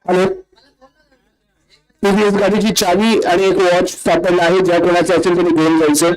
Hello, TVS गाडीची चावी आणि एक वॉच सापडला आहे. ज्या कोणाचं असेल त्यांनी घेऊन जायचं.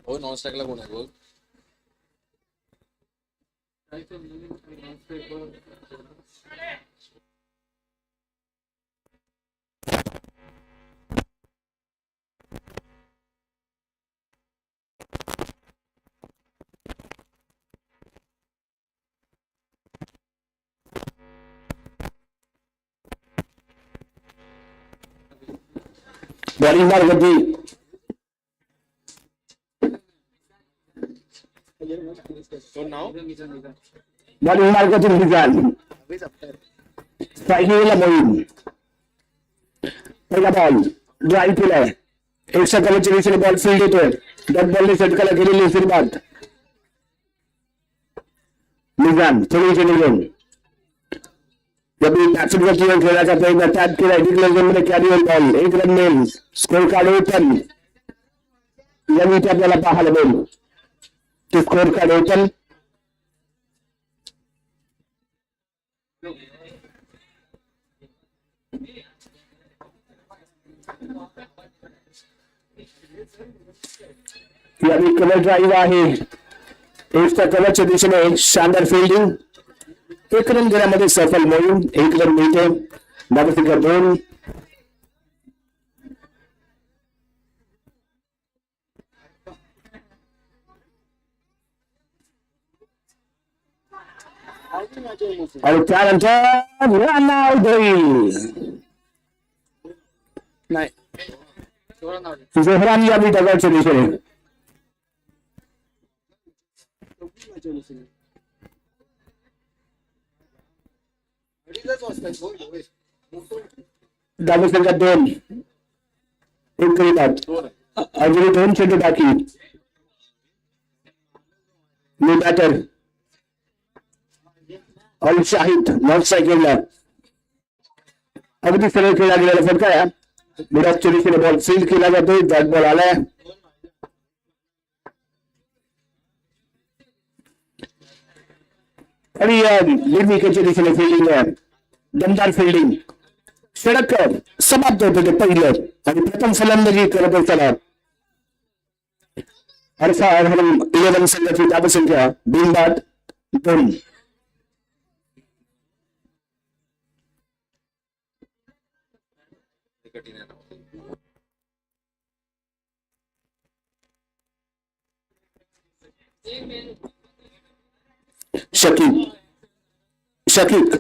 हो, नॉनस्टॅकला कोण आहे बोल. बॉलिंग मार्गती कोण नाव? बॉलिंग मार्गती निजाम स्ट्रायकिंगला मोहीम. पहिला बॉल ड्राईव्ह केलाय. एक सकाळच्या दिशेने बॉल फील्ड येतोय. डॉट बॉलने षटकाला केलेली सुरुवात. निजाम थोडीचे निघून जबरी बॅट्समॅनवरती खेळायचा प्रयत्न त्यात केलाय. डिक्लेअर झोनमध्ये कॅरी ऑन बॉल. एक रन मिळेल. Score card open. यावेळी ते आपल्याला पाहायला मिळेल. ते स्कोर कार्ड ओपन. यावेळी कव्हर ड्राईव्ह आहे. एकच्या कव्हरच्या दिशेने एक शानदार फिल्डिंग. एक रन घेण्यामध्ये सफल मोहीम. एक रन मिळते. धावसंख्या 2. आणि त्यानंतर रन आउट होईल. नाही, जोहरान यावेळी ढगाच्या दिशेने धावसंख्या 2. एक करीतात अजून 2 चेंडू बाकी. मी बॅटर अल शाहिद नॉन स्ट्रायकिंगला अगदी सरळ खेळला गेलेला फटका. मिडासच्या दिशेने बॉल फील्ड केला जातोय. डॉट बॉल आलाय. आणि मिड विकेटच्या दिशेने फिल्डिंग आहे. दमदार फिल्डिंग. षटक समाप्त होतं ते पहिलं आणि प्रथम फलंदाजी करत असताना अल्फा 11 संघाची धावसंख्या 2 कठीण आहे ना. शकीब शकीक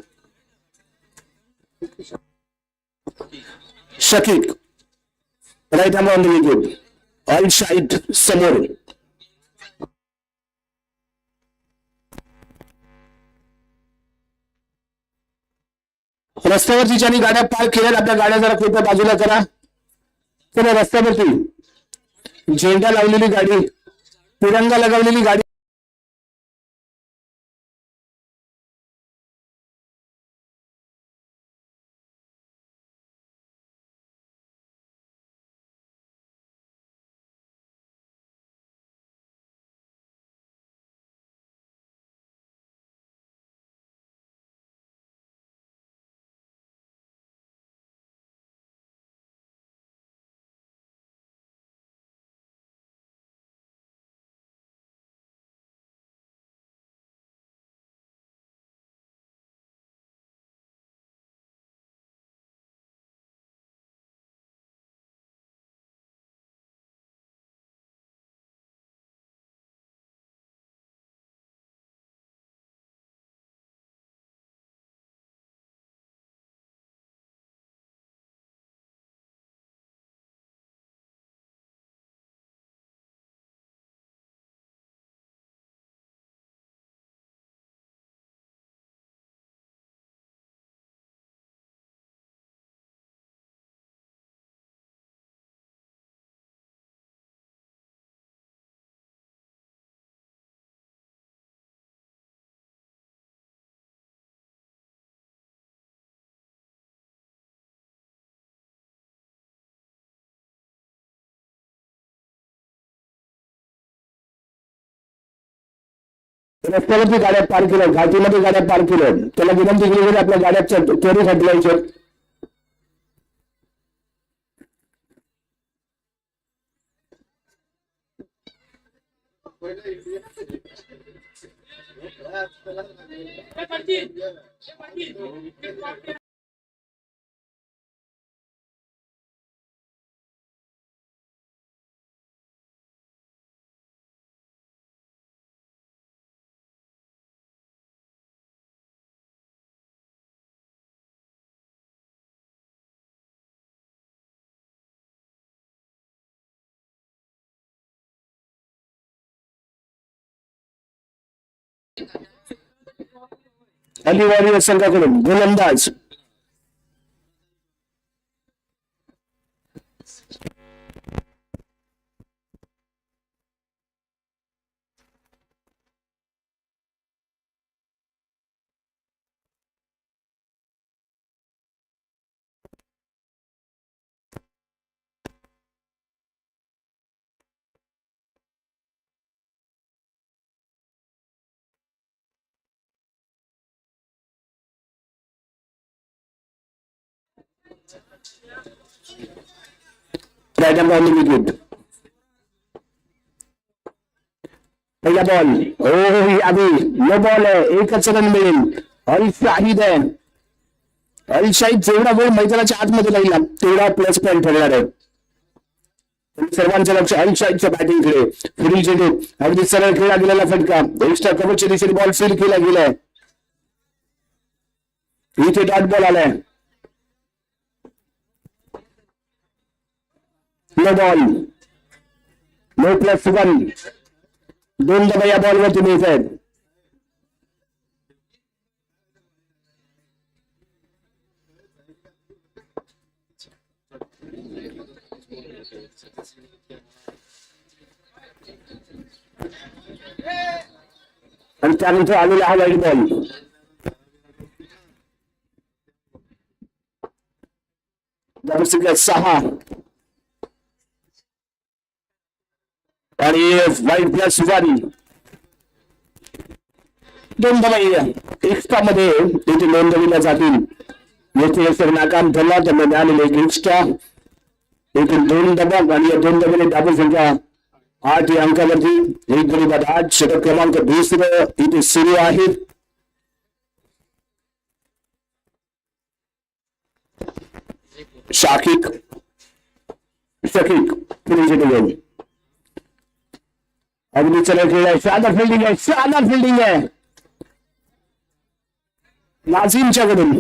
शकीक right hand on the wicket all side समोर रस्त्यावरती ज्यांनी गाड्या पार्क केल्या आपल्या गाड्या जरा कृपया बाजूला करा. तर रस्त्यावरती झेंडा लावलेली गाडी तिरंगा लगावलेली गाडी रस्त्यावरती गाड्या पार्क केल्या घाटीमध्ये गाड्या पार्क केल्या त्याला विनंती केली गेली आपल्या गाड्या चोरी हटवायच्या. अलिवारी संघाकडून गोलंदाज right hand on the wicket. पहिला बॉल हो अभी नो बॉल आहे एकच रन मिळेल. अल शाहिद आहे अल शाहिद जेवढा वेळ मैदानाच्या आतमध्ये राहिला तेवढा प्लस पॉईंट ठरणार आहे. सर्वांचं लक्ष अल शाहिदच्या बॅटिंगकडे. पुढील चेंडू अगदी सरळ खेळला गेलेला फटका एक्स्ट्रा कव्हरच्या दिशेने बॉल फील्ड केला गेलाय. इथे डॉट बॉल आलाय. नो बॉल नो +1 दोन दबा या बॉलवरती मिळत आहेत. आणि त्यानंतर आलेला हा लाईट बॉल. धावसंख्या 6 आणि वाईट +1 दोन दबाई एक्स्ट्रा मध्ये तिथे नोंदवल्या जातील. येथे यशस्वी नाकाम ठरला तर मिळालेले एक एक्स्ट्रा एकूण 2 दबाव आणि या 2 दबाने धाबा संख्या 8 या अंकावरती 1-8 षटक क्रमांक दुसरं इथे सुरू आहे. शाकिक पुढे घेऊन अगदी चला खेळ आहे. शानदार फिल्डिंग आहे नाझीमच्याकडून.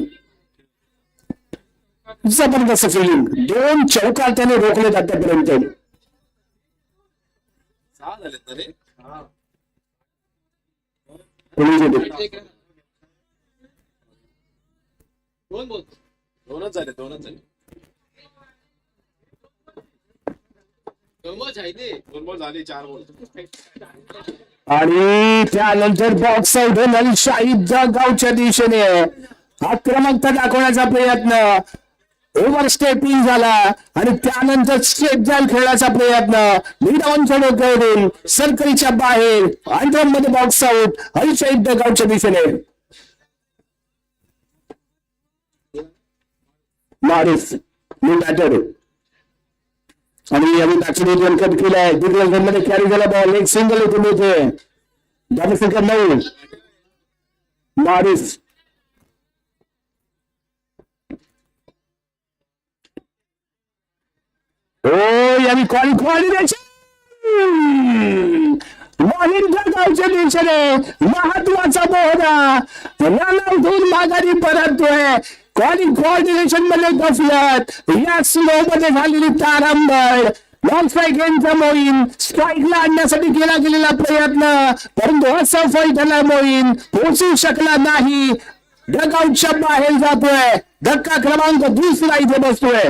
जबरदस्त फिल्डिंग 2 चौकार त्याने रोखले आतापर्यंत. 6 झालेत ना रे. दोनच झाले. दोन बॉल झाले 4 बॉल. आणि त्यानंतर बॉक्स आउट होणार शाहिद गावच्या दिशेने. आक्रमकता दाखवण्याचा प्रयत्न, ओव्हर स्टेपिंग झाला आणि त्यानंतर स्ट्रेट जाल खेळण्याचा प्रयत्न. लीडावांच्या डोक्यावरून सर्कलच्या बाहेर अंतरमध्ये बॉक्स आउट अल शाहिद गावच्या दिशेने. मारिस न्यू बॅटर आणि आम्ही बॅट्समॅन कट केलाय. मध्ये कॅरी झाला बॉल. एक सिंगल इथे मिळते. धाबा संख्या 9 मारिस. ओ यावी क्वालिफिकेशन गावच्या दिवसाने महत्वाचा बोहरा रनआउट माघारी परततोय. क्वालिफिकेशन मध्ये गफलत, या स्लो मध्ये झालेली तारांबळ. लॉंग स्ट्राईक यांचा मोहीम स्ट्राईकला आणण्यासाठी केला गेलेला प्रयत्न, परंतु असफल ठरला. मोहीम पोहोचू शकला नाही. डगआउटच्या बाहेर जातोय. धक्का क्रमांक दुसरा इथे बसतोय.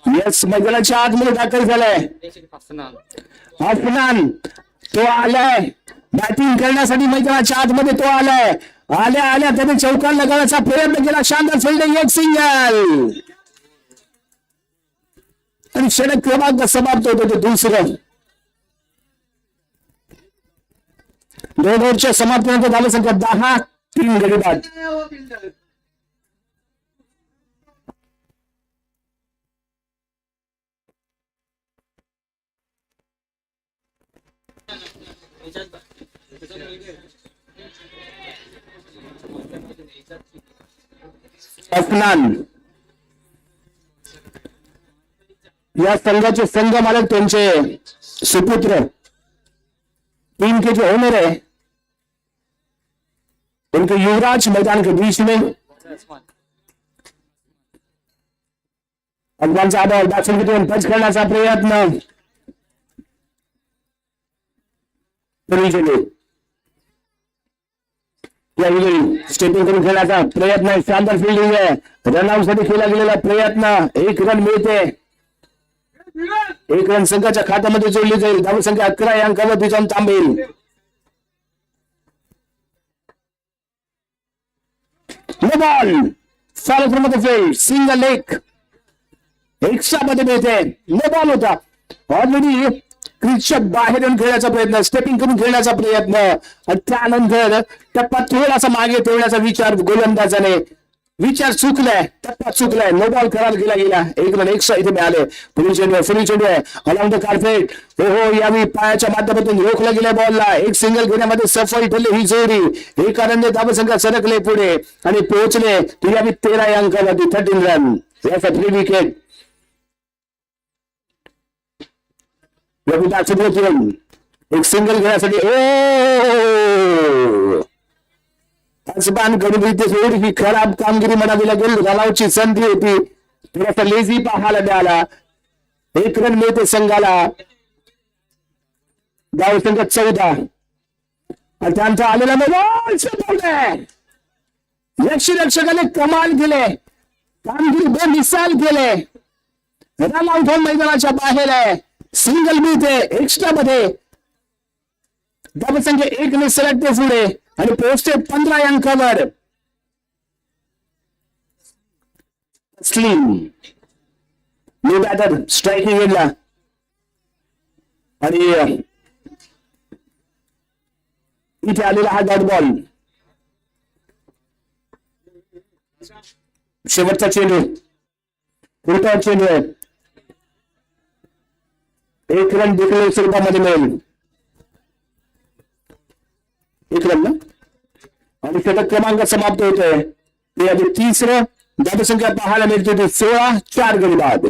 येस मैदानाच्या आतमध्ये दाखल झालाय अफनान. तो आलाय बॅटिंग करण्यासाठी मैदानाच्या आतमध्ये. तो आलाय. आल्या त्याने चौकार लगावण्याचा प्रयत्न केला. शानदार फिल्डिंग. एक सिंगल आणि षटक क्रमांक समाप्त होतो. ते दुसरं. 2 ओव्हरच्या समाप्तीनंतर धावा संख्या 10 3 गडी बाद. अफनान या संघाचे संघ मालक त्यांचे सुपुत्र टीम के जो ओनर है उनके युवराज मैदान के बीच में. अफगानचा बॉल बॅट्समॅन टच करण्याचा प्रयत्न. स्टेपिंग करून खेळण्याचा प्रयत्न आहे. शानदार फिल्डिंग आहे. रनआउट साठी केला गेलेला प्रयत्न. 1 रन मिळते. 1 रन संघाच्या खात्यामध्ये जोडली जाईल. धाव संख्या 11 या अंकावरती जाऊन थांबेल. No ball follow from the field. Single leg extra मध्ये मिळते. नो बॉल होता. ऑलरेडी क्रिचच्या बाहेर येऊन खेळण्याचा प्रयत्न, स्टेपिंग करून खेळण्याचा प्रयत्न. त्यानंतर टप्पा थोडासा मागे ठेवण्याचा विचार गोलंदाजाने. विचार चुकलाय. टप्पा चुकलाय. नो बॉल करायला गेला. 1 रन एक्स्ट्रा इथे मिळाले. पुढील चेंडू आहे अलॉंग द कार्पेट. हो यावेळी पायाच्या माध्यमातून रोखला गेल्या बॉलला. 1 सिंगल घेण्यामध्ये सफल ठरली ही जोडी. एका रनने धावा संख्या सरकले पुढे आणि पोहोचले. ती यावी 13 या अंकावरती 13 रन. याचा 3 विकेट. एक सिंगल घेण्यासाठी कडून ही खराब कामगिरी म्हणावी लागेल. रनआउटची संधी होती. थोडासा लेझी पाहायला मिळाला. 1 रन मिळते संघाला. धाव संख्या 14. त्यांचा आलेला यक्षरक्षकाने कमाल केले. कामगिरी बेमिसाल केले. रनआउट होऊन मैदानाच्या बाहेर आहे. सिंगल मिळते एक्स्ट्रा मध्ये. धाव संख्या 1 ने सरकते पुढे आणि पोहोचते 15 अंकावर. स्लिम न्यू बॅटर स्ट्राईकिंग एंडला आणि इथे आलेला हा डॉट बॉल. शेवटचा चेंडू, उलटा चेंडू आहे, 1 रन देखील स्वरूपामध्ये मिळेल, 1 रन ना, आणि षटक क्रमांक समाप्त होतोय. ते आधी तिसरं धावसंख्या पाहायला मिळते ते 16, 4 गडी बाद.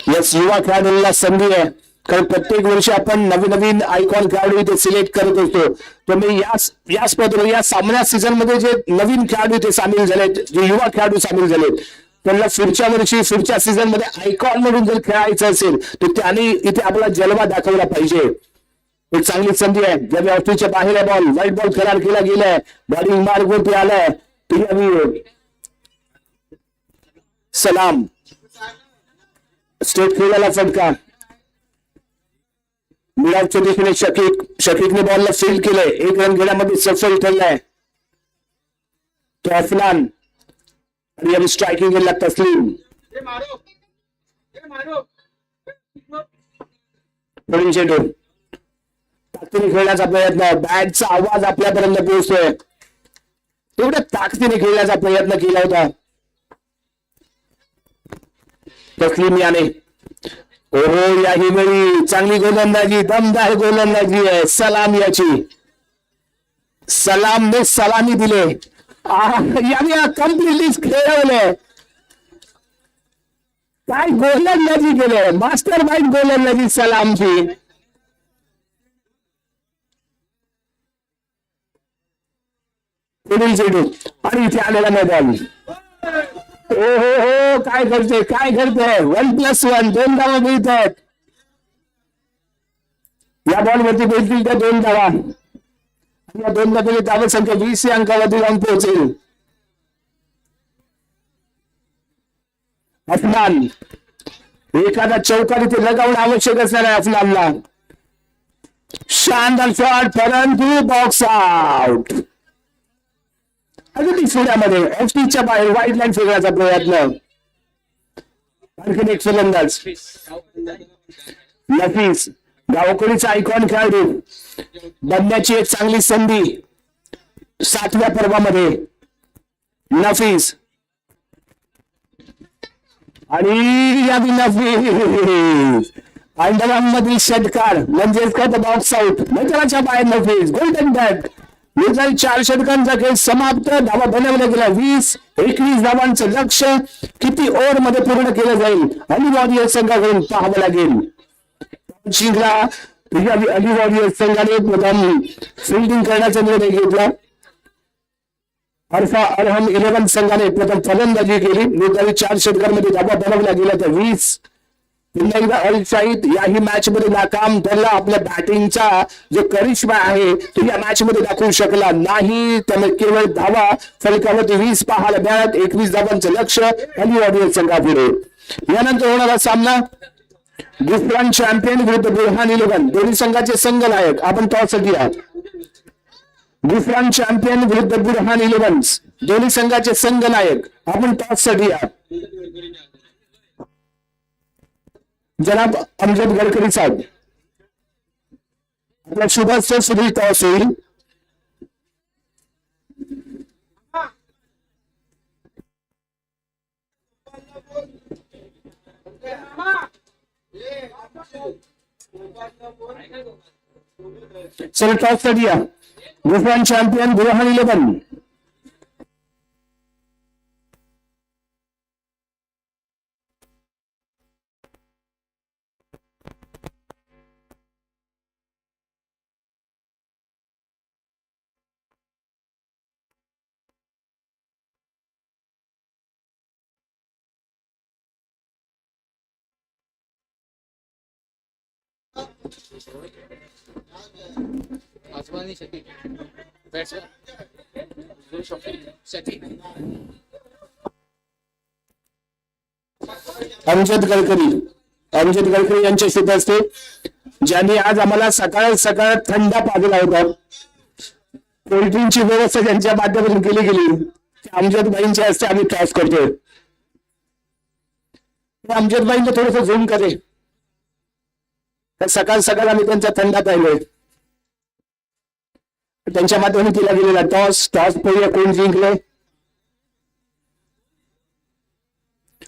यस, युवा खेळाडूंना संधी आहे, कारण प्रत्येक वर्षी आपण नवीन नवीन आयकॉन खेळाडू इथे सिलेक्ट करत असतो. तर मी या स्पर्धेमध्ये या सामन्या सीझन मध्ये जे नवीन खेळाडू इथे सामील झालेत, जे युवा खेळाडू सामील झालेत, त्यांना पुढच्या वर्षी पुढच्या सीझन मध्ये आयकॉन म्हणून जर खेळायचं असेल तर त्यांनी इथे आपला जलवा दाखवला पाहिजे. एक चांगली संधी आहे, ज्या ऑस्ट्रेलियाच्या बाहेर आहे बॉल, व्हाईट बॉल करार केला गेलाय, बॉलिंग मार्ग वरती आलाय, सलाम स्टेट खेळाला फटका, मिराजच्या दिशेने शकीकने बॉलला फील्ड केलंय, 1 रन घेण्यामध्ये सफल ठरलाय तो अफनान, आणि याने स्ट्रायकिंग केला तस्लीम. चेंडू ताकदीने खेळण्याचा प्रयत्न, बॅटचा आवाज आपल्यापर्यंत पोहोचतोय, तेवढ्या ताकदीने खेळण्याचा प्रयत्न केला होता तस्लीम याने. ओहो, याही वेळी चांगली गोलंदाजी, दमदार गोलंदाजी आहे सलाम याची, सलामने सलामी दिले, याने कम्प्लिटली खेळवले, काय गोलंदाजी केले, मास्टर माइंड गोलंदाजी सलामची. पुढील चेंडू आणि इथे आलेला मैदान, ओ हो, काय करते 1+1, 2 धावा मिळत आहेत, या बॉलवरती मिळतील त्या 2 धावा, आणि या 2 धावेची धाव संख्या 20 या अंकावरती जाऊन पोहोचेल. अफनान, एखादा चौकार इथे लगावणं आवश्यक असणार आहे अफनानला, शानदार शॉट, परंतु बॉक्स आउट. अगदी सोड्यामध्ये एफटीच्या बाहेर व्हाईट लाईन फेकण्याचा प्रयत्न, आणखीन एक फलंदाज नफीस, गावकडीचा आयकॉन खेळाडू बनण्याची एक चांगली संधी 7व्या पर्वामध्ये. नफीस आणि या नफीस अंडरआर्म मधील षटकार म्हणजेच का बॉक्स आउट, मैदानाच्या बाहेर नफीस, गोल्डन बॅट. 4 षटकांचा खेळ समाप्त, धावा बनवल्या गेल्या 20-21 धावांचं लक्ष्य किती ओव्हर मध्ये पूर्ण केलं जाईल अली वॉरियर संघाकडून पाहावं लागेल. जिंकला अली वॉरियर संघाने प्रथम फिल्डिंग करण्याचा निर्णय घेतला, अरहम 11 संघाने प्रथम फलंदाजी केली. निर्धारित 4 षटकांमध्ये धावा बनवल्या गेल्या तर 20. पुन्हा एकदा अल शाहिद याही मॅच मध्ये नाकाम ठरला, आपल्या बॅटिंगचा जो करिश्मा आहे तो या मॅच मध्ये दाखवू शकला नाही, त्यामुळे केवळ धावा फलकावरती 20 पाहायला मिळाल्यात. 21 धावांचं लक्ष अली वॉरियर संघापुढे. यानंतर होणारा सामना गुजरात चॅम्पियन विरुद्ध बुरहान 11, दोन्ही संघाचे संघ नायक. आपण टॉस घ्या. गुजरात चॅम्पियन विरुद्ध बुरहान 11, दोन्ही संघाचे संघ नायक. आपण टॉस घ्या. जनाब अमजद गडकरी साहेब, आपल्या शुभास्त्र सुधीर टॉस होईल. चलो टॉस घ्या. गुजरात चॅम्पियन बुरहान 11. आसमानी शकील बॅट्समॅन शकील अमजद गडकरी यांच्या शुभ असते, ज्यांनी आज आम्हाला सकाळ सकाळ थंडा पाजला होता. कोल्ड्रिंकची व्यवस्था ज्यांच्या माध्यमातून केली गेली, अमजद भाईंच्या हस्ते आम्ही टॉस करतोय. अमजद भाईंना थोडस झूम करे. तर सकाळ सकाळ आम्ही त्यांचा थंडा पाहिलोय. त्यांच्या माध्यमातून केला गेलेला टॉस पाहूया कोण जिंकले.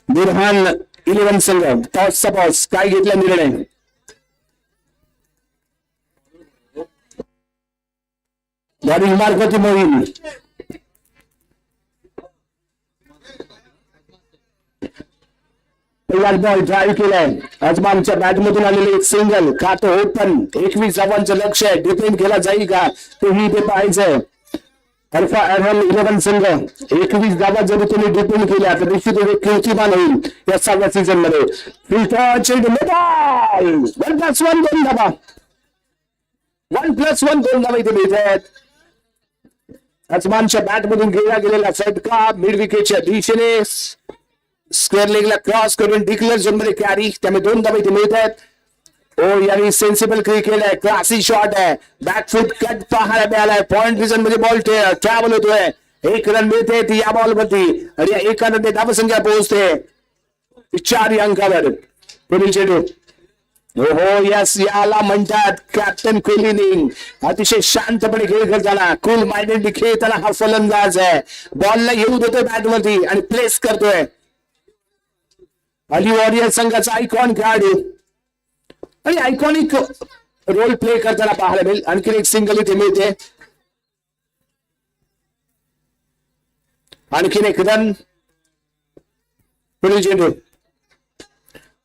बुरहान 11 संघ टॉसचा टॉस काय घेतला निर्णय. बॉलिंग मार्फती मोहीम. पहिला बॉल ड्राईव्ह केलाय. अजमानच्या बॅटमधून आलेले एक सिंगल. का तो ओपन 21 धावांचं लक्ष आहे. डिपेंड केला जाईल का तेही ते पाहायचंय. अल्फा अॅरहम 11 संघ 21 धावा जरी तुम्ही डिपेंड केल्या तर निश्चित एक कीर्तिमान होईल या 6व्या सीझन मध्ये. फिल्टर बॉल 1+1 2 धावा. 1+1 2 धावा इथे मिळत आहेत. अजमानच्या बॅटमधून घेतला गेलेला फटका मिड विकेटच्या दिशेने स्क्वेअर लेगला क्रॉस करून डिक्लेअर झोन मध्ये कॅरी. त्यामुळे 2 धावा इथे मिळत आहेत. ओ यानी सेन्सिबल क्रिकेट आहे. क्लासी शॉट आहे. बॅकफुट कट पाहायला मिळालाय. पॉइंट रिजन मध्ये बॉल ट्रॅव्हल होतोय. 1 रन मिळते ती या बॉल वरती आणि या 1 रन धावसंख्या पोहोचते 4 या अंकावर. पुढील चेंडू. हो यस याला म्हणतात कॅप्टन क्विलिनिंग. अतिशय शांतपणे खेळ करताना कूल माइंडेड खेळताना हा फलंदाज आहे. बॉलला येऊ देतोय बॅटवरती आणि प्लेस करतोय. अली वॉरियर संघाचा आयकॉन खेळाडू आणि आयकॉनिक रोल प्ले करताना पाहायला मिळेल. आणखी एक सिंगल इथे मिळते. आणखीन एक रन. पुढील चेंडू.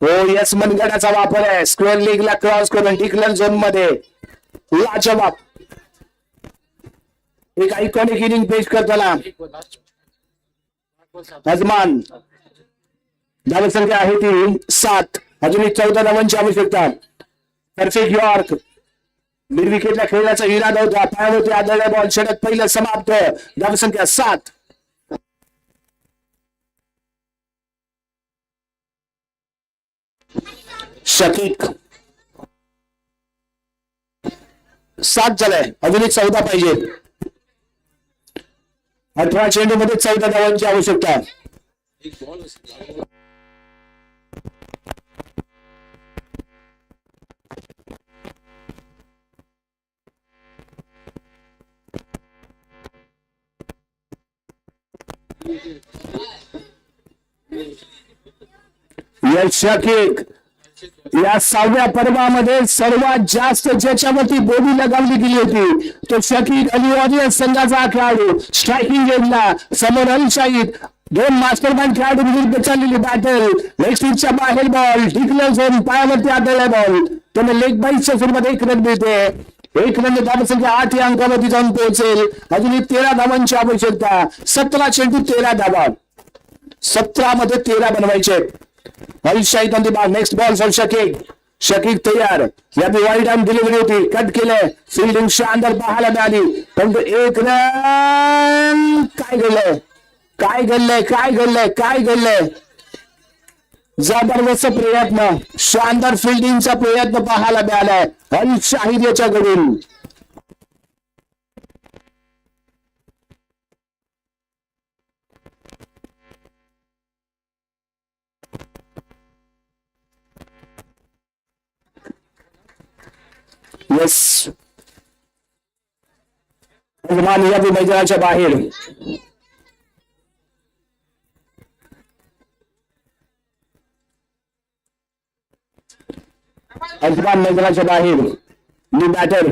हो यस मनगडाचा वापर आहे. स्क्वेअर लीगला क्रॉस करून डिक्लेअर झोन मध्ये लाजवाब एक आयकॉनिक इनिंग पेश करताना अजमान. धावसंख्या आहे ती 7. अजून एक 14 धावांची आवश्यकता. परफेक्ट यॉर्क मिड विकेटला खेळण्याचा इरादा होता. पायावरती आदळला बॉल. षटक पहिलं समाप्त. धावसंख्या 7. शकीक 7 झालंय. अजून एक 14 पाहिजे. 18 चेंडू मध्ये 14 धावांची आवश्यकता. एक बॉल शकीक या 6व्या पर्वामध्ये सर्वात जास्त ज्याच्यावरती बोली लगावली गेली होती तो शकीक अली वॉरियर संघाचा खेळाडू. स्ट्रायकिंग गेमला समोर अल शाहिद 2 मास्टर माइंड खेळाडू विरुद्ध चाललेली बॅटल. लेग स्टिकच्या बाहेर बॉल. डिक्लेअर झोन पायावरती आदळला बॉल. त्याने लेग बाईटच्या स्वरूपात 1 रन मिळते. 1 रन धावसंख्या 8 या अंकावरती जाऊन पोहोचेल. अजून 13 धावांची आवश्यकता. 17 चेंडू 13 धावा. 17 मध्ये 13 बनवायचे. अल Shahid on the ball. Next ball for शकीक. शकीक तयार. या वाईड आर्म डिलिव्हरी होती. कट केलंय. फिल्डिंग शानदार पाहायला मिळाली. परंतु 1 रन. काय घडलंय काय घडलंय काय घडलंय काय घडलंय. जबरदस्त प्रयत्न. शानदार फिल्डिंगचा प्रयत्न पाहायला मिळालाय अल शाहिद याच्याकडून. येस अजमान या मैदानाच्या बाहेर. अजमान मैदानाच्या बाहेर. न्यू बॅटर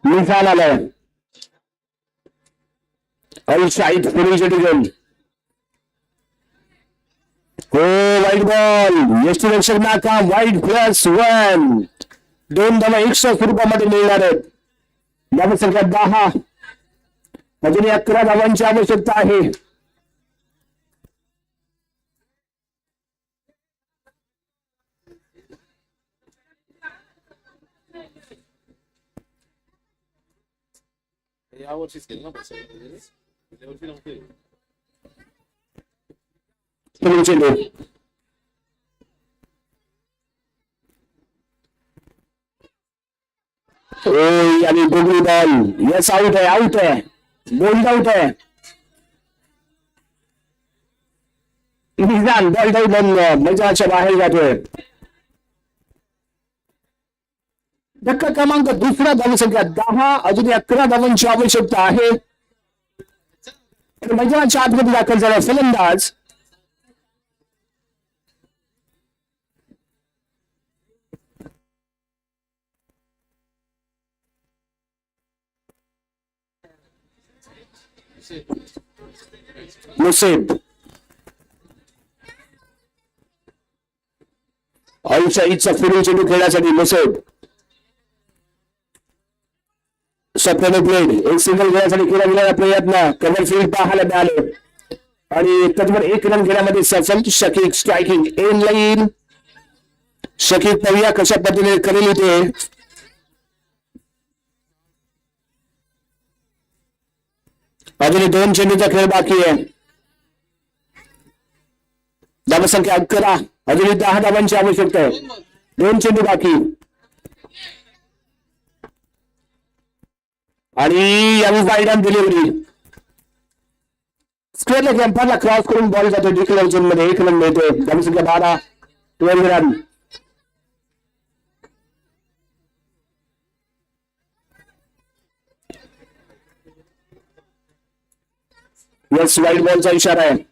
निशान आलाय. अल शाहिद पुढील टिकल. हो वाईट बॉल. यष्टीरक्षक नाकाम. वाईट +1. 2 धावा 100 स्वरूपामध्ये मिळणार आहेत. धावसंख्या 10. अजून 11 धावांची आवश्यकता आहे. यावर्षीच केलं ना गेल्यावर्षी नव्हते. चेंडू. आणि गुगली बॉल. यस आउट आहे. बोल्ड आउट आहे. निदान बोल्ड आउट मैदानाच्या बाहेर जातोय. धक्का क्रमांक दुसरा धावसंख्या 10. अजूनही 11 धावांची आवश्यकता आहे. मैदानाच्या आतमध्ये दाखल झाला फलंदाज मुसेब. शाहीदचा पुढील चेंडू खेळण्यासाठी मुसेब. स्वप्न प्लेड एक सिंगल घेण्यासाठी केला गेलेला प्रयत्न कव्हर फील्ड पाहायला मिळाले आणि त्याचबरोबर एक रन घेण्यामध्ये सफल. Shakib striking end line. Shakib पाहूया कशा पद्धतीने करेल ते. अजूनही 2 चेंडूचा खेळ बाकी आहे. धावसंख्या 11. अजूनही 10 धावांची आवश्यकता आहे. 2 चेंडू बाकी आणि यावेळी वाईड ऑन डिलिव्हरी. स्क्वेअरला कॅम्परला क्रॉस करून बॉल जातो डिक्लेअर झोन मध्ये. 1 रन मिळतो. धावसंख्या 12. 12 रन. यस वाईड बॉलचा इशारा आहे.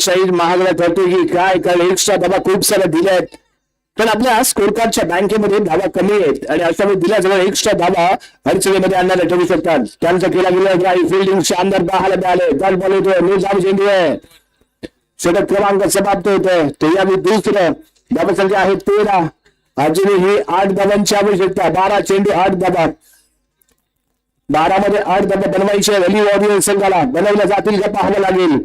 शाहीद महागडा ठरतो की काय कारण एक्स्ट्रा धावा खूप साऱ्या दिल्या आहेत पण आपल्या स्कोर कार्डच्या बँकेमध्ये धावा कमी आहेत आणि अशा वेळी दिल्या जवळ एक्स्ट्रा धावा अडचणीमध्ये आणण्याला ठरवू शकतात. त्यांचा केला गेला ड्राईव्ह फिल्डिंग शानदार पाहायला मिळाले. गॉल बॉल येतोय. निर्धाव चेंडू आहे. षटक क्रमांक समाप्त होतोय. ते यावेळी दुसरं. धावसंख्या आहे 13. अजूनही 8 धावांची आवश्यकता. 12 चेंडू 8 धावा. 12 मध्ये 8 धावा बनवायचे. व्हॅली वॉरियर संघाला बनवल्या जातील का पाहावं लागेल.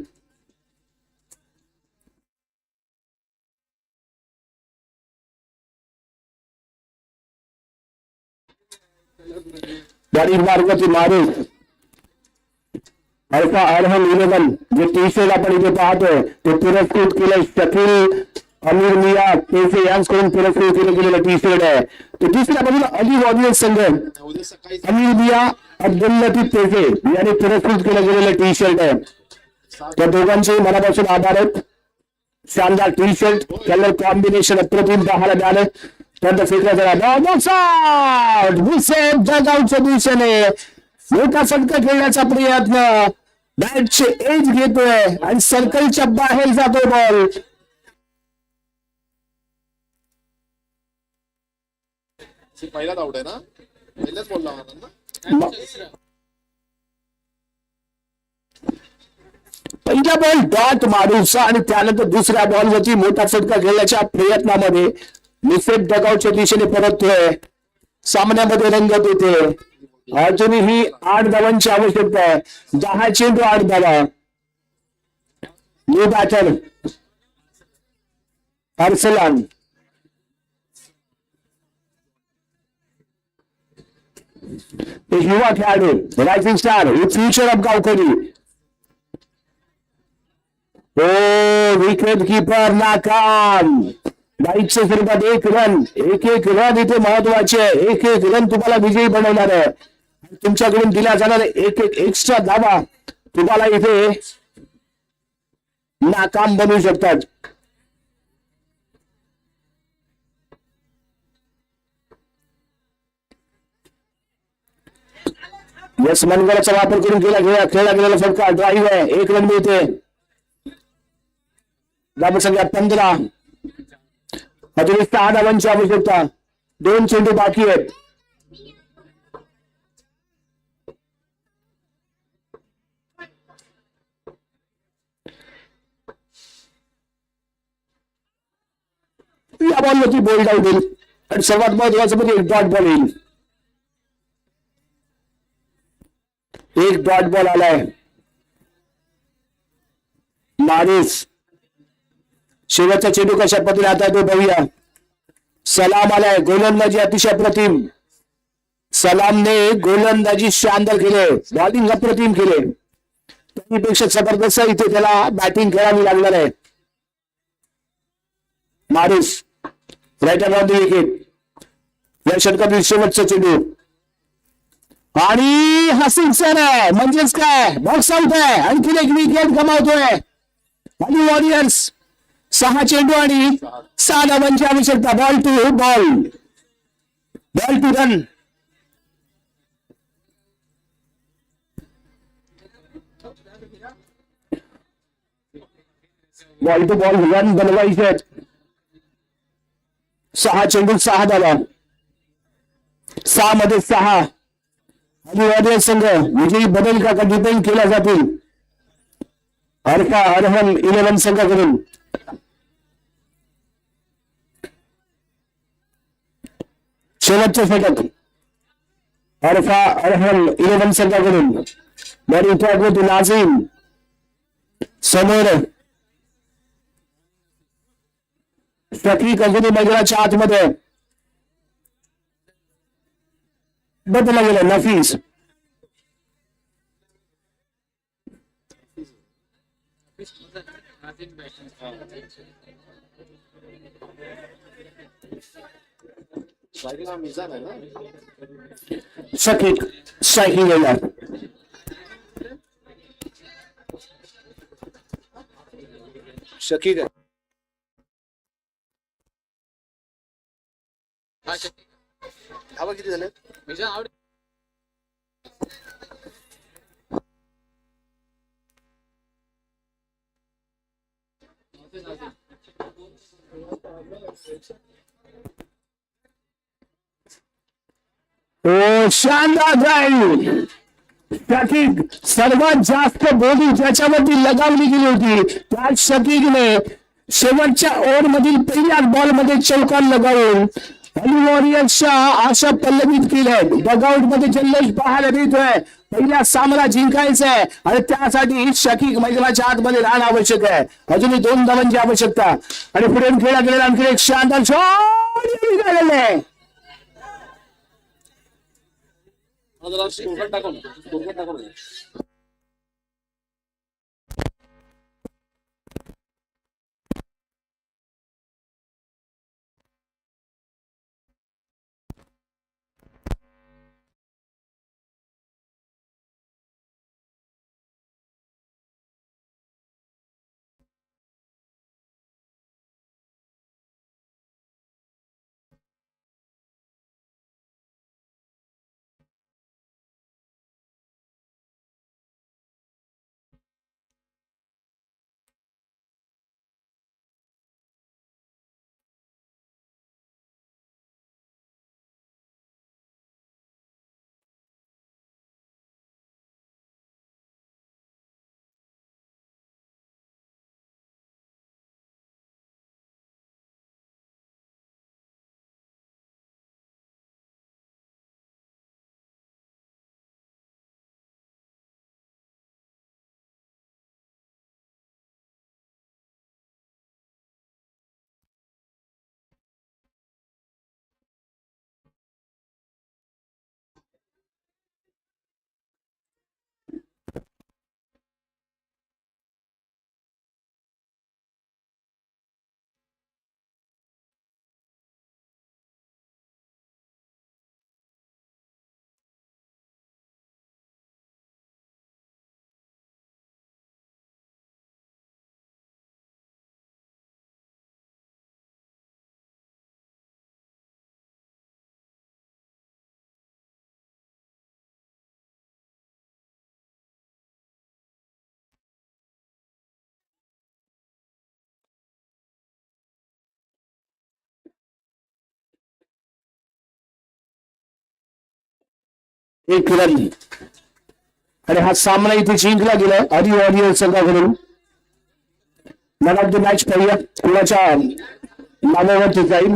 बॉलिंग मार्गाची मारून अल्फा अरहम 11 जे टी-शर्ट आपण इथे पाहतोय ते पुरस्कृत केलं शकील अमीर मिया पेसे यांच्याकडून पुरस्कृत केलं गेलेलं टी-शर्ट आहे. तर तिसऱ्या बाजूला अली वॉरियर संघ अमीर मिया अब्दुल लतीफ पेसे यांनी पुरस्कृत केलं गेलेलं टी-शर्ट आहे. त्या दोघांचे मनापासून आभार आहेत. शानदार टी-शर्ट कलर कॉम्बिनेशन अप्रतिम पाहायला मिळालं. त्यानंतर फेकला झाला जगावच्या दिशेने मोठा फटका खेळण्याचा प्रयत्न. बॅटचे एज घेतोय आणि सर्कलच्या बाहेर जातो बॉल. पहिलाच आउट आहे ना. पहिलाच बॉल लावणार ना. पहिला बॉल डॉट मारूचा आणि त्यानंतर दुसऱ्या बॉलवरती मोठा फटका खेळण्याच्या प्रयत्नामध्ये निषेध डगावच्या दिशेने परततोय. सामन्यामध्ये रंगत येते. अजूनही 8 धावांची आवश्यकता आहे. 10 चेंडू 8 धावा. New batter Arsalan. एक युवा खेळाडू rising star with future of गावकरी. ओ विकेट कीपर नाकाम. डाईटच्या स्वरूपात 1 रन. एक रन इथे महत्वाचे आहे. एक रन तुम्हाला विजयी बनवणार आहे. तुमच्याकडून दिल्या जाणारे एक एक्स्ट्रा धावा तुम्हाला इथे नाकाम बनवू शकतात. यस मनगडाचा वापर करून खेळला गेलेला फटका ड्राईव्ह आहे. 1 रन मिळते. धावसंख्या 15. अजून 6 धावांची आवश्यकता. 2 चेंडू बाकी आहेत. या बॉलवरती बोल्ड आउट होईल आणि सर्वात महत्वाचं म्हणजे एक डॉट बॉल येईल. एक डॉट बॉल आलाय. मारिस शेवटचा चेंडू कशा पद्धतीने आता तो बघूया. सलाम आलाय. गोलंदाजी अतिशय अप्रतिम. सलामने गोलंदाजी शानदार केले. बॉलिंग अप्रतिम केले. त्यापेक्षा जबरदस्त इथे त्याला बॅटिंग करावी लागणार आहे. मारिस राईट अराउंड द विकेट. या षटकातील शेवटचा चेंडू. आणि हा सिक्सर आहे, म्हणजेच काय बॉक्स आउट आहे. आणखी एक विकेट गमावतोय आणि वॉरियर्स 6 चेंडू आणि 6 धावांची आवश्यकता. Ball to run. Ball to ball run बनवायचे. 6 चेंडू 6 धावा, 6 मध्ये 6 आणि वॉरियर्स संघ विजयी बदल का डिपेंड केल्या जातील अर्हम 11 संघाकडून. शेवटचे फटक अर्हम 11 संघाकडून. बॉलिंग होती नाझीम समोर. शकीक अजूनही मैदानाच्या आतमध्ये. बदलला गेला नफीस. स्ट्रायकिंग हा मिजान आहे ना. शकीक स्ट्रायकिंग गेला. शकीक आहे. धावा किती झाले? शानदार ड्राईव्ह. शकीक सर्वात जास्त बोली ज्याच्यावरती लगावली गेली होती त्या शकीकने शेवटच्या ओव्हर मधील पहिल्याच बॉल मध्ये चौकार लगावून आणि वॉरियर्सच्या आशा पल्लवित केल्या. डगआउट मध्ये जल्लोष पाहायला मिळतोय. पहिल्या सामना जिंकायचा आहे आणि त्यासाठी शकीक मैदानाच्या आतमध्ये राहणं आवश्यक आहे. अजूनही 2 धावांची आवश्यकता आणि पुढे खेळला गेलेला आणखी एक शानदार शॉट निघालेला आहे. स्कोरकार्ड टाकून एक रन आणि हा सामना इथे जिंकला गेलाय आधी वॉरियर्स संघाकडून. मॅन ऑफ द मॅच पाहूया कुणाच्या नावावरती जाईल.